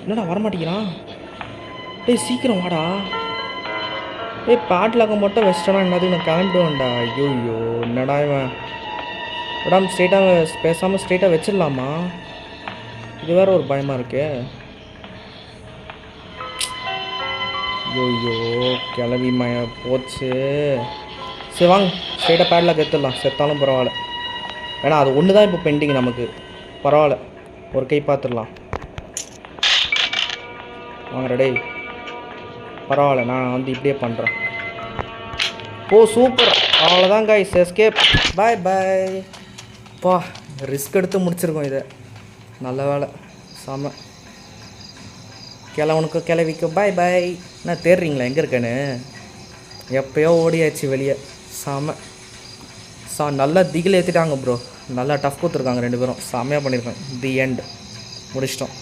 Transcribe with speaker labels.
Speaker 1: என்னடா வரமாட்டேங்கிறான்? டேய் சீக்கிரம் வாடா. டேய் பேட்லாக மட்டும் வச்சிட்டோன்னா என்னது நான் கிளம்பிடுவேன்டா. ஐயோ என்னடா இவன். மேடம் ஸ்ட்ரெயிட்டாக பேசாமல் ஸ்ட்ரெயிட்டாக வச்சிடலாமா? இது வேறு ஒரு பயமாக இருக்கே. ஐயோ கிளவி போச்சு. சரி வாங்க ஸ்ட்ரெயிட்டாக பேட்லாக் எடுத்துடலாம். செத்தாலும் பரவாயில்ல. ஏன்னா அது ஒன்று தான் இப்போ பெண்டிங் நமக்கு. பரவாயில்ல ஒரு கை பார்த்துடலாம். வாங்க ரெடே. பரவாயில்ல நான் வந்து இப்படியே பண்ணுறேன். ஓ சூப்பர். அவ்வளோதான் கைஸ், எஸ்கேப். பாய் பாய். பா ரிஸ்க் எடுத்து முடிச்சிருக்கோம் இதை. நல்ல வேலை. செம. கிளவனுக்கு கிளவிக்கும் பாய் பாய். என்ன தேடுறீங்களா எங்கே இருக்கேன்னு? எப்போயோ ஓடியாச்சு வெளியே. செம. நல்லா திகில் ஏற்றிட்டாங்க ப்ரோ. நல்லா டஃப் கொடுத்துருக்காங்க ரெண்டு பேரும். செம்மையாக பண்ணியிருக்கேன். தி எண்ட் முடிச்சிட்டோம்.